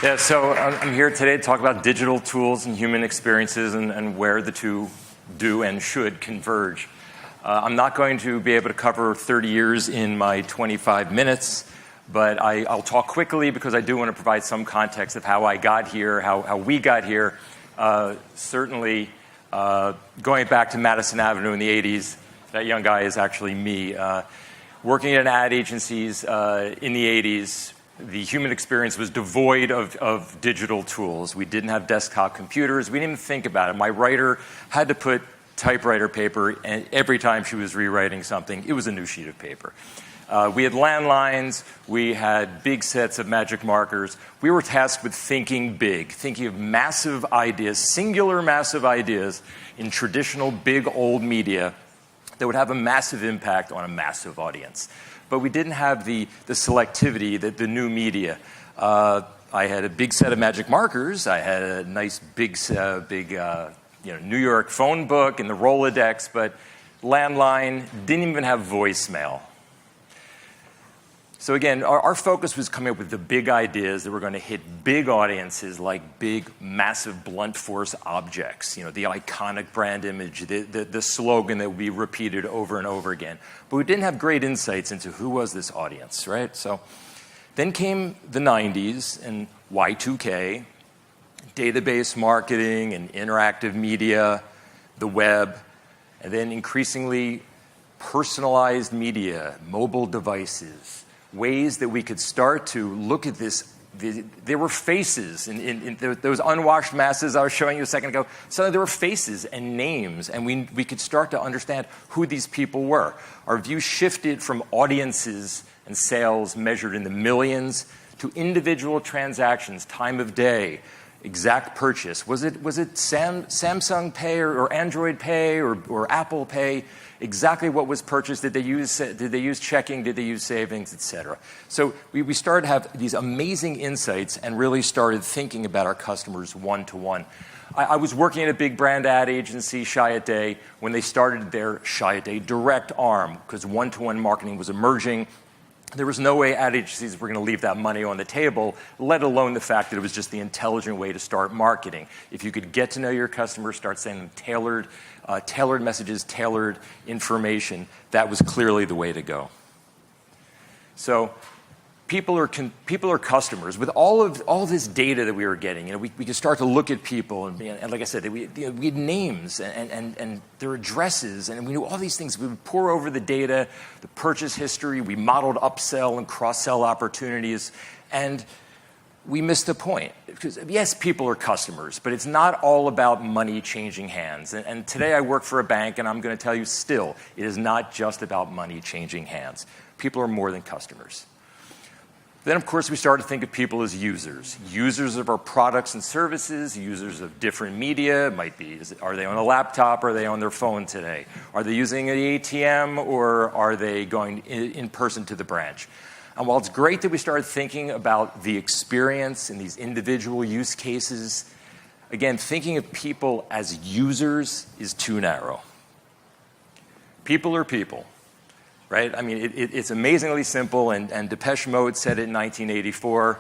Yeah, so I'm here today to talk about digital tools and human experiences and where the two do and should converge. I'm not going to be able to cover 30 years in my 25 minutes, but I'll talk quickly because I do want to provide some context of how I got here, how we got here. Certainly, going back to Madison Avenue in the 80s, that young guy is actually me. Working at ad agencies in the 80s, the human experience was devoid of digital tools. We didn't have desktop computers. We didn't even think about it. My writer had to put typewriter paper, and every time she was rewriting something, it was a new sheet of paper. We had landlines. We had big sets of magic markers. We were tasked with thinking big, thinking of massive ideas, singular massive ideas in traditional big old media that would have a massive impact on a massive audience. But we didn't have the selectivity that the new media. I had a big set of magic markers. I had a nice big New York phone book and the Rolodex, but landline didn't even have voicemail. So again, our focus was coming up with the big ideas that were going to hit big audiences like big, massive, blunt force objects. You know, the iconic brand image, the slogan that would be repeated over and over again. But we didn't have great insights into who was this audience, right? So then came the 90s and Y2K, database marketing and interactive media, the web, and then increasingly personalized media, mobile devices, ways that we could start to look at this. There were faces in those unwashed masses I was showing you a second ago. So there were faces and names, and we could start to understand who these people were. Our view shifted from audiences and sales measured in the millions to individual transactions, time of day, exact purchase. Was it Samsung Pay or Android Pay or Apple Pay? Exactly what was purchased? Did they use checking? Did they use savings, et cetera? So we started to have these amazing insights and really started thinking about our customers one-to-one. I was working at a big brand ad agency, Chiat, when they started their Chiat direct arm because one-to-one marketing was emerging. There was no way ad agencies were going to leave that money on the table, let alone the fact that it was just the intelligent way to start marketing. If you could get to know your customers, start sending them tailored messages, tailored information, that was clearly the way to go. So people are customers. With all this data that we were getting, we could start to look at people, and like I said, we had names and their addresses, and we knew all these things. We would pour over the data, the purchase history. We modeled upsell and cross-sell opportunities, and we missed the point. Because yes, people are customers, but it's not all about money changing hands. And today I work for a bank, and I'm going to tell you still, it is not just about money changing hands. People are more than customers. Then, of course, we started to think of people as users of our products and services, users of different media. It might be, are they on a laptop, or are they on their phone today? Are they using an ATM, or are they going in person to the branch? And while it's great that we started thinking about the experience in these individual use cases, again, thinking of people as users is too narrow. People are people. Right? I mean, it's amazingly simple, and Depeche Mode said it in 1984,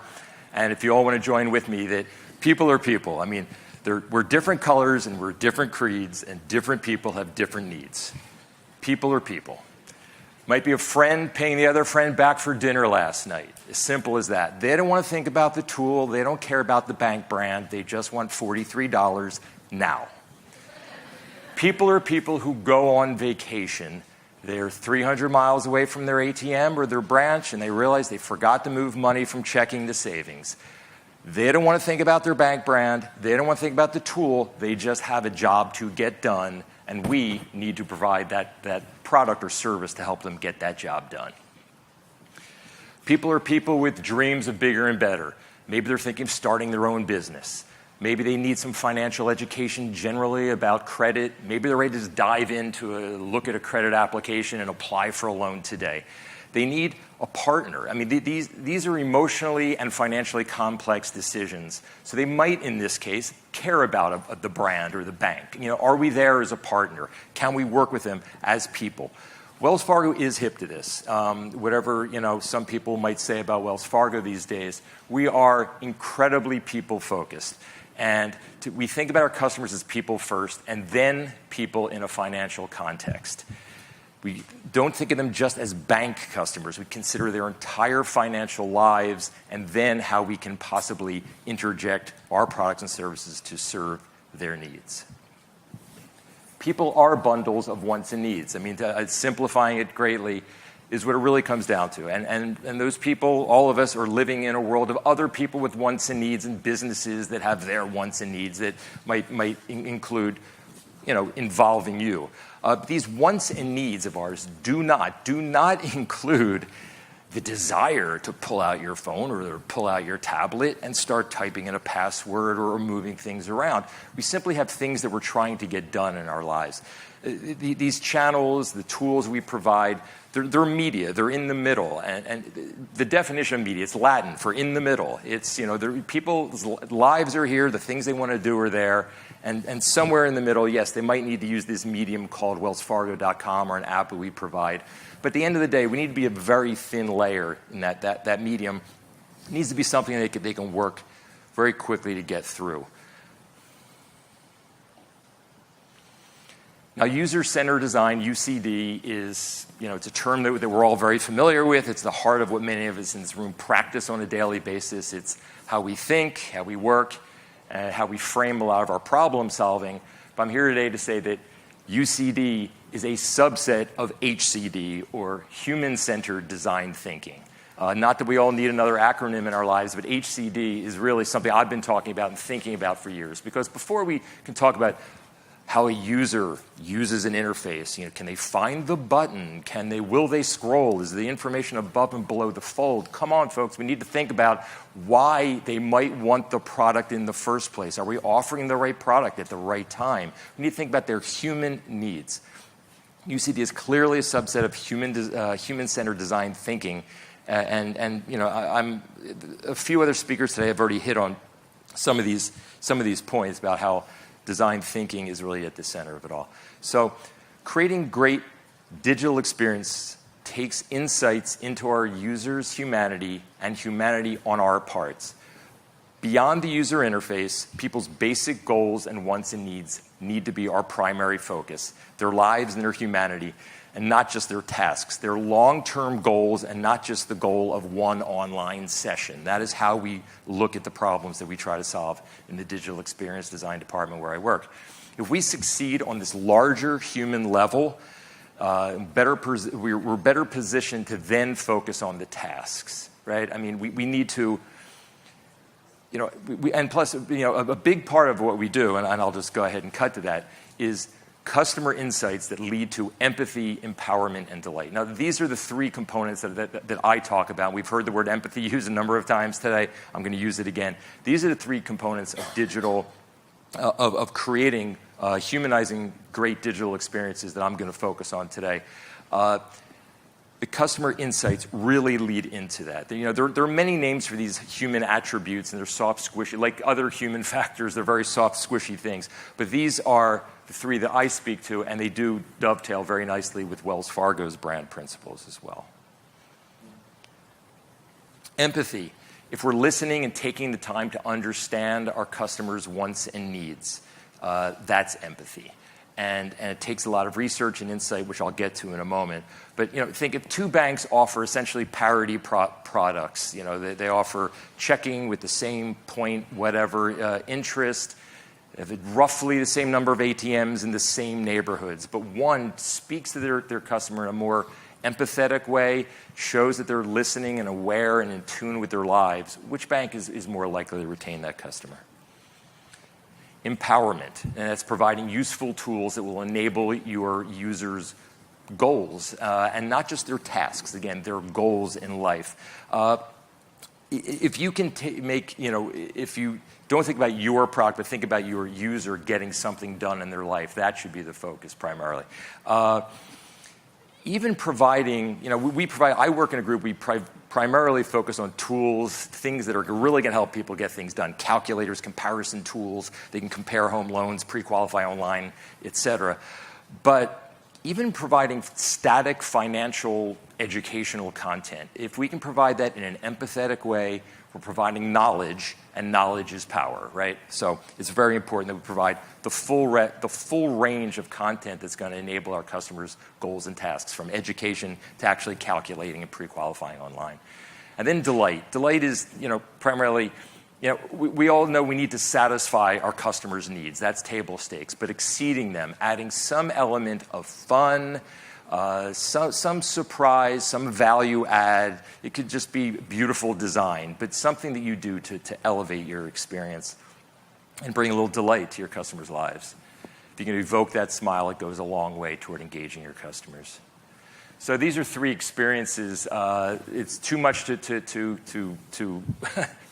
and if you all want to join with me, that people are people. I mean, we're different colors, and we're different creeds, and different people have different needs. People are people. Might be a friend paying the other friend back for dinner last night. As simple as that. They don't want to think about the tool. They don't care about the bank brand. They just want $43 now. People are people who go on vacation. They're 300 miles away from their ATM or their branch, and they realize they forgot to move money from checking to savings. They don't want to think about their bank brand. They don't want to think about the tool. They just have a job to get done, and we need to provide that product or service to help them get that job done. People are people with dreams of bigger and better. Maybe they're thinking of starting their own business. Maybe they need some financial education generally about credit. Maybe they're ready to just dive into look at a credit application and apply for a loan today. They need a partner. I mean, these are emotionally and financially complex decisions. So they might, in this case, care about the brand or the bank. Are we there as a partner? Can we work with them as people? Wells Fargo is hip to this. Whatever some people might say about Wells Fargo these days, we are incredibly people-focused. And we think about our customers as people first, and then people in a financial context. We don't think of them just as bank customers. We consider their entire financial lives and then how we can possibly interject our products and services to serve their needs. People are bundles of wants and needs. I mean, simplifying it greatly is what it really comes down to. And those people, all of us, are living in a world of other people with wants and needs and businesses that have their wants and needs that might include, involving you. These wants and needs of ours do not include the desire to pull out your phone or pull out your tablet and start typing in a password or moving things around. We simply have things that we're trying to get done in our lives. These channels, the tools we provide, they're media. They're in the middle. And the definition of media, it's Latin for in the middle. It's, people's lives are here. The things they want to do are there. And somewhere in the middle, yes, they might need to use this medium called wellsfargo.com or an app that we provide. But at the end of the day, we need to be a very thin layer in that medium. It needs to be something they can work very quickly to get through. Now, user-centered design, UCD, is, it's a term that we're all very familiar with. It's the heart of what many of us in this room practice on a daily basis. It's how we think, how we work, and how we frame a lot of our problem solving. But I'm here today to say that UCD is a subset of HCD, or human-centered design thinking. Not that we all need another acronym in our lives, but HCD is really something I've been talking about and thinking about for years. Because before we can talk about how a user uses an interface, can they find the button? Will they scroll? Is the information above and below the fold? Come on, folks, we need to think about why they might want the product in the first place. Are we offering the right product at the right time? We need to think about their human needs. UCD is clearly a subset of human-centered design thinking, and I'm a few other speakers today have already hit on some of these points about how design thinking is really at the center of it all. So, creating great digital experience takes insights into our users' humanity and humanity on our parts. Beyond the user interface, people's basic goals and wants and needs need to be our primary focus, their lives and their humanity, and not just their tasks, their long-term goals and not just the goal of one online session. That is how we look at the problems that we try to solve in the digital experience design department where I work. If we succeed on this larger human level, we're better positioned to then focus on the tasks, right? I mean, we need to, and plus, a big part of what we do, and I'll just go ahead and cut to that, is customer insights that lead to empathy, empowerment, and delight. Now, these are the three components that I talk about. We've heard the word empathy used a number of times today. I'm going to use it again. These are the three components of digital, of creating humanizing great digital experiences that I'm going to focus on today. The customer insights really lead into that. There are many names for these human attributes, and they're soft, squishy. Like other human factors, they're very soft, squishy things. But these are the three that I speak to, and they do dovetail very nicely with Wells Fargo's brand principles as well. Empathy. If we're listening and taking the time to understand our customers' wants and needs, that's empathy. And it takes a lot of research and insight, which I'll get to in a moment. But think if two banks offer essentially parity products. They offer checking with the same point, whatever interest, roughly the same number of ATMs in the same neighborhoods. But one speaks to their customer in a more empathetic way, shows that they're listening and aware and in tune with their lives. Which bank is more likely to retain that customer? Empowerment, and that's providing useful tools that will enable your users' goals, and not just their tasks, again, their goals in life. If you can if you don't think about your product, but think about your user getting something done in their life, that should be the focus primarily. Even providing, I work in a group, we primarily focus on tools, things that are really going to help people get things done. Calculators, comparison tools, they can compare home loans, pre-qualify online, et cetera. But even providing static financial educational content. If we can provide that in an empathetic way, we're providing knowledge, and knowledge is power, right? So it's very important that we provide the full range of content that's going to enable our customers' goals and tasks, from education to actually calculating and pre-qualifying online. And then delight. Delight is, primarily, we all know we need to satisfy our customers' needs. That's table stakes. But exceeding them, adding some element of fun, some surprise, some value add. It could just be beautiful design, but something that you do to elevate your experience and bring a little delight to your customers' lives. If you can evoke that smile, it goes a long way toward engaging your customers. So these are 3 experiences. It's too much to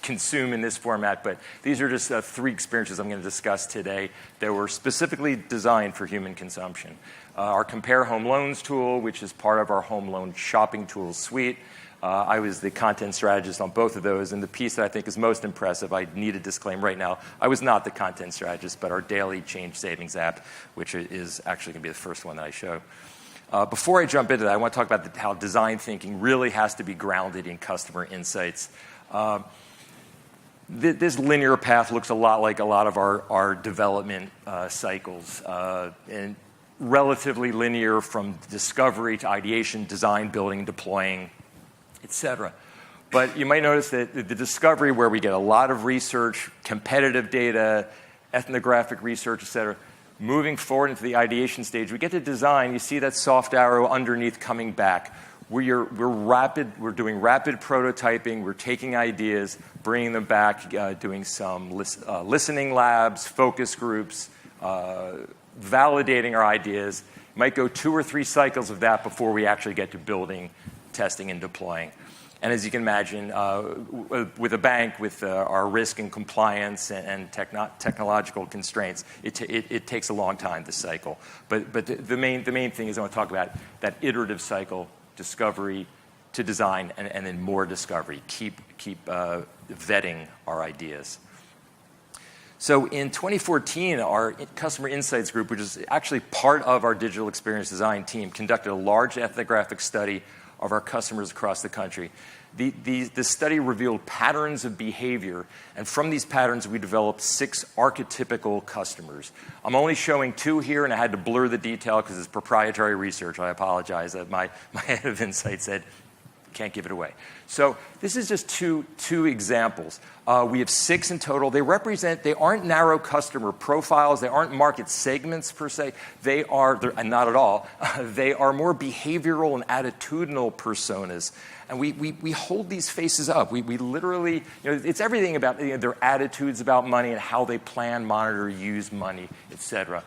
consume in this format, but these are just 3 experiences I'm going to discuss today that were specifically designed for human consumption. Our Compare Home Loans tool, which is part of our home loan shopping tools suite. I was the content strategist on both of those, and the piece that I think is most impressive, I need to disclaim right now, I was not the content strategist, but our daily change savings app, which is actually going to be the first one that I show. Before I jump into that, I want to talk about how design thinking really has to be grounded in customer insights. This linear path looks a lot like a lot of our development cycles, and relatively linear from discovery to ideation, design, building, deploying, etc. But you might notice that the discovery, where we get a lot of research, competitive data, ethnographic research, etc., moving forward into the ideation stage, we get to design. You see that soft arrow underneath coming back. We're doing rapid prototyping. We're taking ideas, bringing them back, doing some listening labs, focus groups, validating our ideas. Might go 2 or 3 cycles of that before we actually get to building, testing, and deploying. And as you can imagine, with a bank, with our risk and compliance and technological constraints, it takes a long time to cycle. But the main thing is I want to talk about that iterative cycle, discovery to design, and then more discovery. Keep vetting our ideas. So in 2014, our Customer Insights Group, which is actually part of our digital experience design team, conducted a large ethnographic study of our customers across the country. The study revealed patterns of behavior, and from these patterns, we developed 6 archetypical customers. I'm only showing 2 here, and I had to blur the detail because it's proprietary research. I apologize. My head of insight said, can't give it away. So this is just two examples. We have 6 in total. They aren't narrow customer profiles. They aren't market segments per se. And not at all. They are more behavioral and attitudinal personas. And we hold these faces up. We literally, it's everything about their attitudes about money and how they plan, monitor, use money, etc.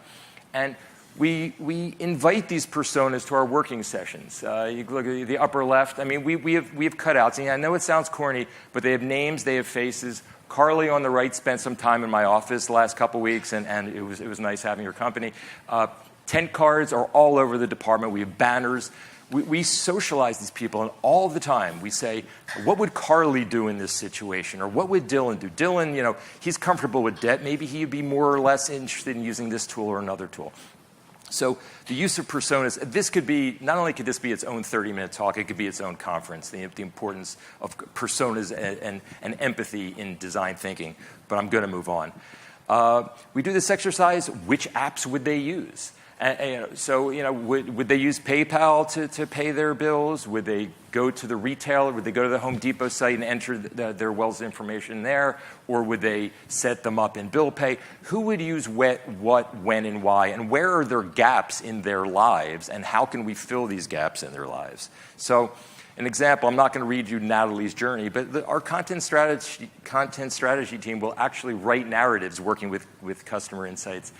And we invite these personas to our working sessions. You look at the upper left. I mean, we have cutouts. And I know it sounds corny, but they have names, they have faces. Carly on the right spent some time in my office the last couple weeks, and it was nice having her company. Tent cards are all over the department. We have banners. We socialize these people, and all the time we say, what would Carly do in this situation? Or what would Dylan do? Dylan, he's comfortable with debt. Maybe he'd be more or less interested in using this tool or another tool. So the use of personas, not only could this be its own 30-minute talk, it could be its own conference, the importance of personas and empathy in design thinking. But I'm going to move on. We do this exercise, which apps would they use? Would they use PayPal to pay their bills? Would they go to the retailer? Would they go to the Home Depot site and enter their Wells information there? Or would they set them up in bill pay? Who would use what, when, and why? And where are there gaps in their lives? And how can we fill these gaps in their lives? So an example, I'm not going to read you Natalie's journey, but our content strategy team will actually write narratives working with customer insights.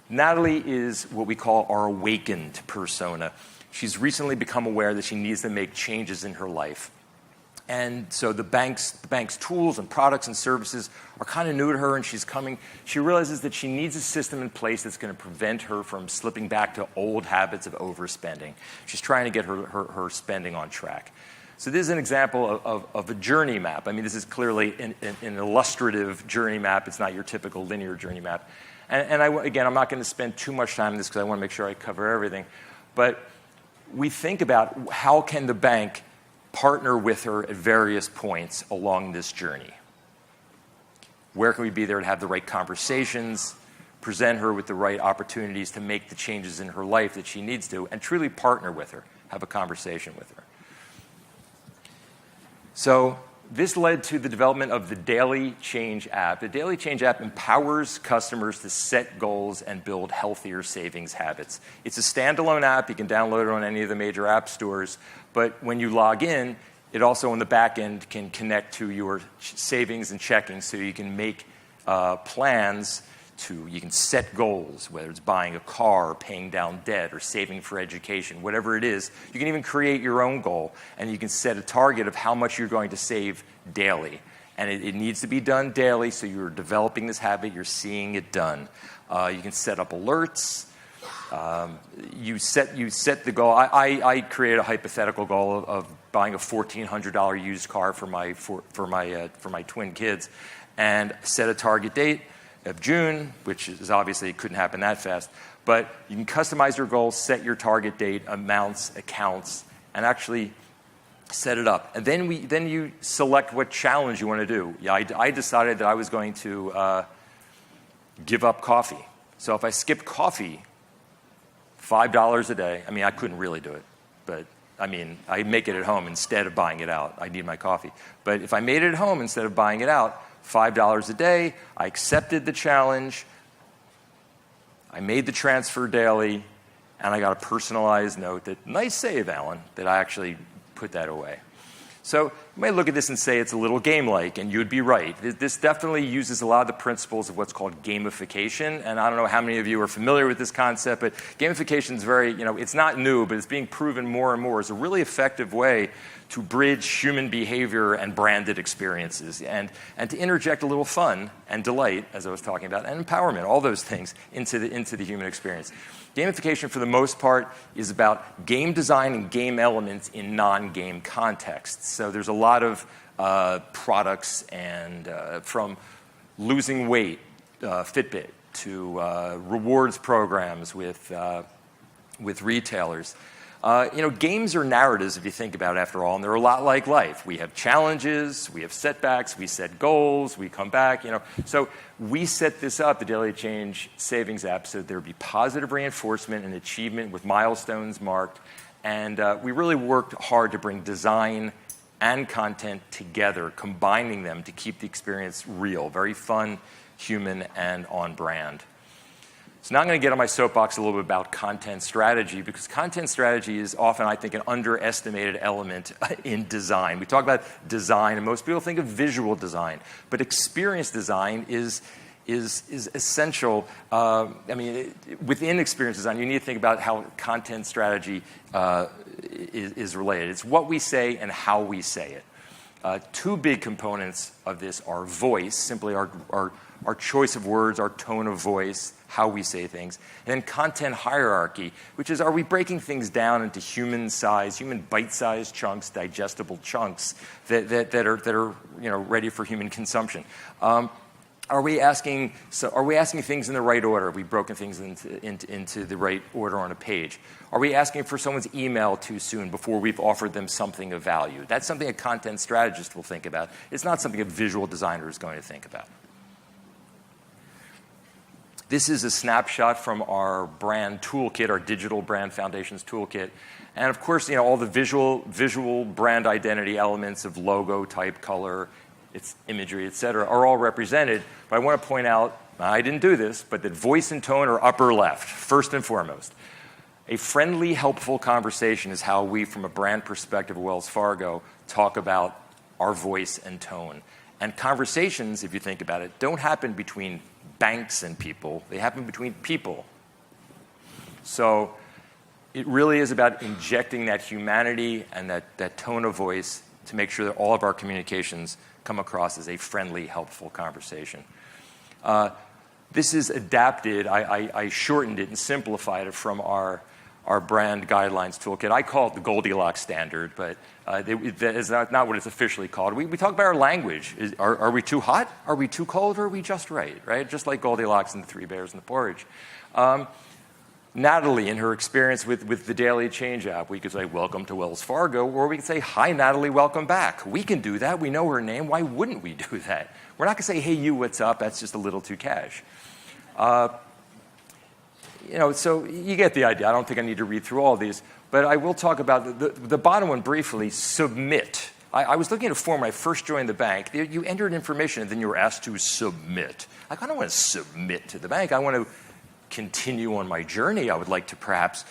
Natalie is what we call our awakened persona. She's recently become aware that she needs to make changes in her life. And so the bank's tools and products and services are kind of new to her, and she realizes that she needs a system in place that's going to prevent her from slipping back to old habits of overspending. She's trying to get her spending on track. So this is an example of a journey map. I mean, this is clearly an illustrative journey map. It's not your typical linear journey map. And I'm not going to spend too much time on this because I want to make sure I cover everything. But we think about how can the bank partner with her at various points along this journey. Where can we be there to have the right conversations, present her with the right opportunities to make the changes in her life that she needs to, and truly partner with her, have a conversation with her. So this led to the development of the Daily Change app. The Daily Change app empowers customers to set goals and build healthier savings habits. It's a standalone app. You can download it on any of the major app stores. But when you log in, it also on the back end can connect to your savings and checking, so you can make plans. You can set goals, whether it's buying a car, or paying down debt, or saving for education, whatever it is. You can even create your own goal, and you can set a target of how much you're going to save daily. And it needs to be done daily, so you're developing this habit, you're seeing it done. You can set up alerts. You set the goal. I created a hypothetical goal of buying a $1,400 used car for my twin kids, and set a target date of June, which is obviously it couldn't happen that fast. But you can customize your goals, set your target date, amounts, accounts, and actually set it up. And then you select what challenge you want to do. Yeah, I decided that I was going to give up coffee. So if I skip coffee, $5 a day. I mean, I couldn't really do it, but I mean, I make it at home instead of buying it out. I need my coffee. But if I made it at home instead of buying it out, $5 a day, I accepted the challenge, I made the transfer daily, and I got a personalized note that, nice save, Alan, that I actually put that away. So you might look at this and say it's a little game-like, and you'd be right. This definitely uses a lot of the principles of what's called gamification, and I don't know how many of you are familiar with this concept, but gamification is very, it's not new, but it's being proven more and more as a really effective way to bridge human behavior and branded experiences, and to interject a little fun and delight, as I was talking about, and empowerment, all those things into the human experience. Gamification, for the most part, is about game design and game elements in non-game contexts. So there's a lot of products, and from losing weight, Fitbit, to rewards programs with retailers. Games are narratives, if you think about it, after all, and they're a lot like life. We have challenges, we have setbacks, we set goals, we come back, So we set this up, the Daily Change Savings app, so there would be positive reinforcement and achievement with milestones marked. And we really worked hard to bring design and content together, combining them to keep the experience real, very fun, human, and on brand. So now I'm going to get on my soapbox a little bit about content strategy, because content strategy is often, I think, an underestimated element in design. We talk about design, and most people think of visual design, but experience design is essential. Within experience design, you need to think about how content strategy is related. It's what we say and how we say it. Two big components of this are voice, simply our choice of words, our tone of voice, how we say things, and then content hierarchy, which is, are we breaking things down into human bite-sized chunks, digestible chunks that are ready for human consumption? Are we asking things in the right order? Have we broken things into the right order on a page? Are we asking for someone's email too soon before we've offered them something of value? That's something a content strategist will think about. It's not something a visual designer is going to think about. This is a snapshot from our brand toolkit, our digital brand foundations toolkit. And of course, all the visual brand identity elements of logo, type, color, its imagery, et cetera, are all represented. But I want to point out, I didn't do this, but that voice and tone are upper left, first and foremost. A friendly, helpful conversation is how we, from a brand perspective of Wells Fargo, talk about our voice and tone. And conversations, if you think about it, don't happen between banks and people. They happen between people. So it really is about injecting that humanity and that tone of voice to make sure that all of our communications come across as a friendly, helpful conversation. This is adapted. I shortened it and simplified it from our brand guidelines toolkit. I call it the Goldilocks standard, but that is not what it's officially called. We talk about our language. Are we too hot? Are we too cold? Or are we just right? Just like Goldilocks and the Three Bears and the Porridge. Natalie, in her experience with the Daily Change app, we could say, welcome to Wells Fargo, or we could say, hi, Natalie, welcome back. We can do that. We know her name. Why wouldn't we do that? We're not going to say, hey, you, what's up? That's just a little too cash. So you get the idea. I don't think I need to read through all of these, but I will talk about the bottom one briefly, submit. I was looking at a form when I first joined the bank. You entered information, and then you were asked to submit. I don't want to submit to the bank. I want to continue on my journey. I would like to perhaps,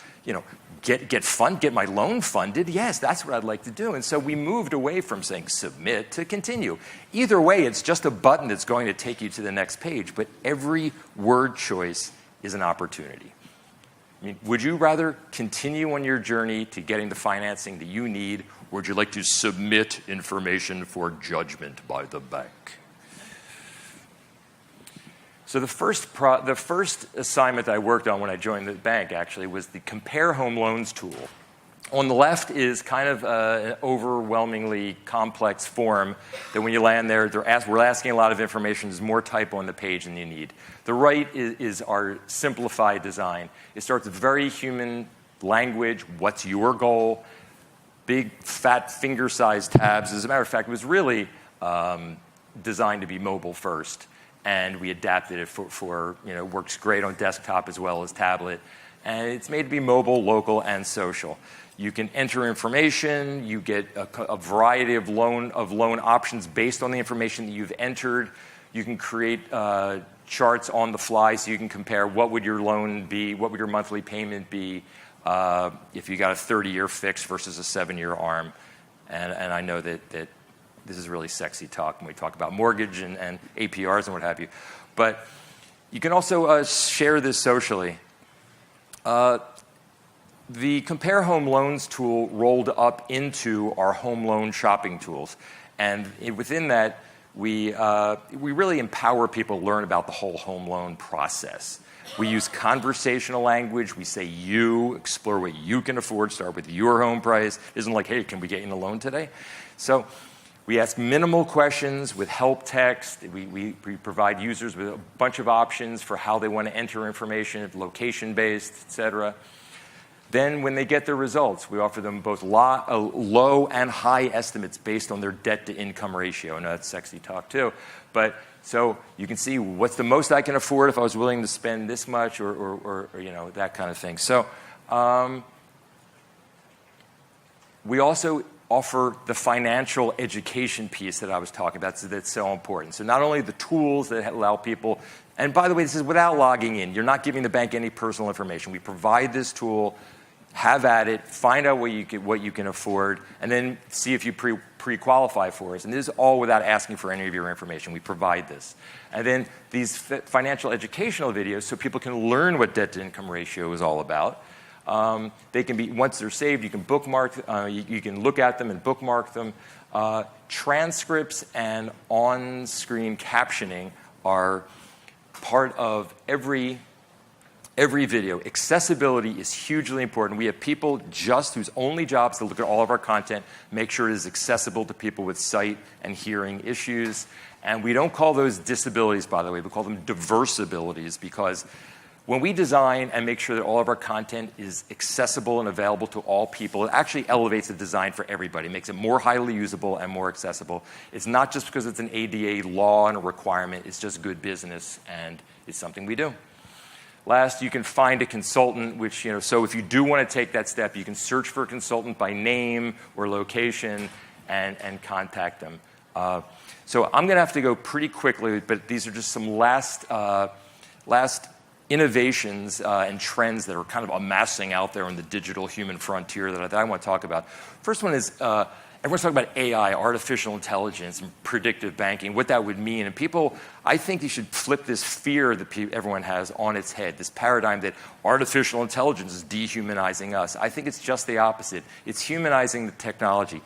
get my loan funded. Yes, that's what I'd like to do. And so we moved away from saying submit to continue. Either way, it's just a button that's going to take you to the next page, but every word choice is an opportunity. I mean, would you rather continue on your journey to getting the financing that you need, or would you like to submit information for judgment by the bank? So the first assignment that I worked on when I joined the bank actually was the Compare Home Loans tool. On the left is kind of an overwhelmingly complex form that when you land there, we're asking a lot of information. There's more typo on the page than you need. The right is our simplified design. It starts with very human language. What's your goal? Big, fat, finger-sized tabs. As a matter of fact, it was really designed to be mobile first. And we adapted it for works great on desktop as well as tablet. And it's made to be mobile, local, and social. You can enter information. You get a variety of loan options based on the information that you've entered. You can create charts on the fly so you can compare what would your loan be, what would your monthly payment be if you got a 30-year fix versus a 7-year ARM. And I know that this is really sexy talk when we talk about mortgage and APRs and what have you. But you can also share this socially. The Compare Home Loans tool rolled up into our home loan shopping tools. And within that, we really empower people to learn about the whole home loan process. We use conversational language. We say you, explore what you can afford, start with your home price. It isn't like, hey, can we get you a loan today? So we ask minimal questions with help text. We provide users with a bunch of options for how they want to enter information, location-based, et cetera. Then when they get their results, we offer them both low and high estimates based on their debt-to-income ratio. I know that's sexy talk, too. But so you can see what's the most I can afford if I was willing to spend this much or that kind of thing. So we also offer the financial education piece that I was talking about that's so important. So not only the tools that allow people, and by the way, this is without logging in. You're not giving the bank any personal information. We provide this tool, have at it, find out what you can afford, and then see if you pre-qualify for us. And this is all without asking for any of your information. We provide this. And then these financial educational videos so people can learn what debt-to-income ratio is all about. They can be, once they're saved, you can bookmark, you can look at them and bookmark them. Transcripts and on-screen captioning are part of every video. Accessibility is hugely important. We have people whose only job is to look at all of our content, make sure it is accessible to people with sight and hearing issues. And we don't call those disabilities, by the way. We call them diverse abilities, because when we design and make sure that all of our content is accessible and available to all people, it actually elevates the design for everybody. It makes it more highly usable and more accessible. It's not just because it's an ADA law and a requirement. It's just good business, and it's something we do. Last, you can find a consultant, which, so if you do want to take that step, you can search for a consultant by name or location and contact them. So I'm going to have to go pretty quickly, but these are just some last innovations and trends that are kind of amassing out there on the digital human frontier that I want to talk about. First one is everyone's talking about AI, artificial intelligence, and predictive banking, what that would mean. And people, I think you should flip this fear that everyone has on its head, this paradigm that artificial intelligence is dehumanizing us. I think it's just the opposite. It's humanizing the technology.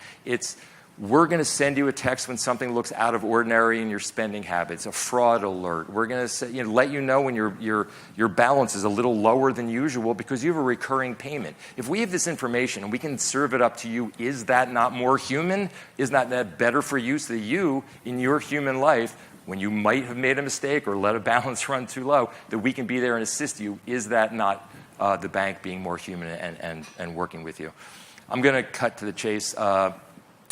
We're going to send you a text when something looks out of ordinary in your spending habits, a fraud alert. We're going to let you know when your balance is a little lower than usual because you have a recurring payment. If we have this information and we can serve it up to you, is that not more human? Is that better for you so that you, in your human life, when you might have made a mistake or let a balance run too low, that we can be there and assist you? Is that not the bank being more human and working with you. I'm going to cut to the chase,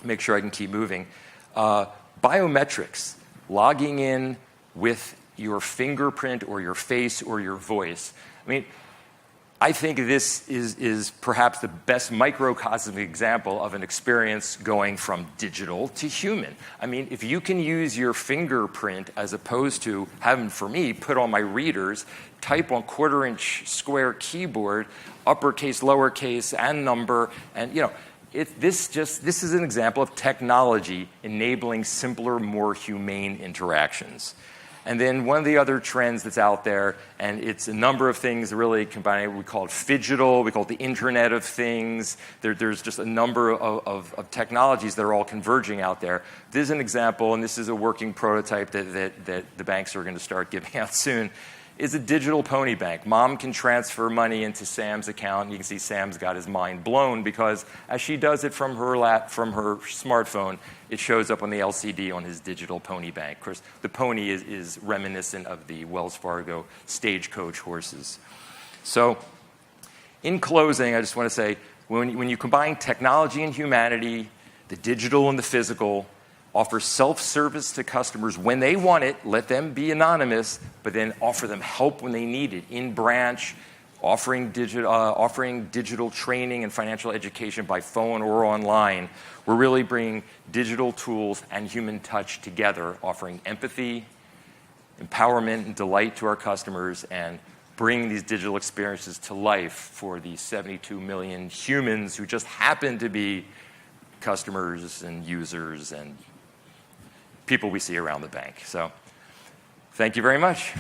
make sure I can keep moving. Biometrics, logging in with your fingerprint or your face or your voice. I mean, I think this is perhaps the best microcosmic example of an experience going from digital to human. I mean, if you can use your fingerprint as opposed to having, for me, put on my readers, type on quarter-inch square keyboard, uppercase, lowercase, and number, and this is an example of technology enabling simpler, more humane interactions. And then one of the other trends that's out there, and it's a number of things really combining, we call it phygital, we call it the Internet of Things. There's just a number of technologies that are all converging out there. This is an example, and this is a working prototype that the banks are going to start giving out soon, is a digital pony bank. Mom can transfer money into Sam's account, and you can see Sam's got his mind blown because as she does it from her smartphone, it shows up on the LCD on his digital pony bank. Of course, the pony is reminiscent of the Wells Fargo stagecoach horses. So, in closing, I just want to say, when you combine technology and humanity, the digital and the physical, offer self-service to customers when they want it, let them be anonymous, but then offer them help when they need it, in branch, offering digital training and financial education by phone or online. We're really bringing digital tools and human touch together, offering empathy, empowerment, and delight to our customers, and bringing these digital experiences to life for the 72 million humans who just happen to be customers and users and people we see around the bank. So, thank you very much.